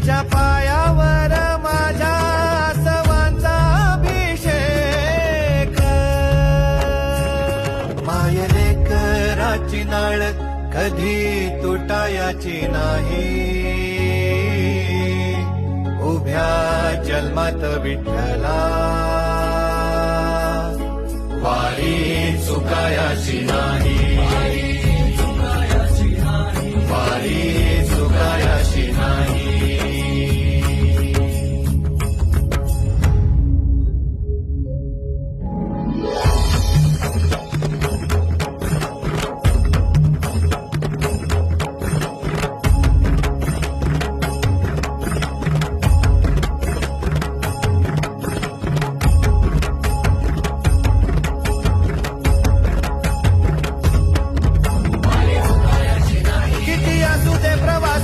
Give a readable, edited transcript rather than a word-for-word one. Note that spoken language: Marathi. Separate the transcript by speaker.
Speaker 1: विठ्ठलाच्या पायावर माझ्या सवांचा अभिषेक. मायले कराची नाळ कधी तुटायाची नाही. उभ्या जन्मात विठ्ठला वारी चुकायाची नाही. वारी चुकायाची नाही. किती असू दे प्रवास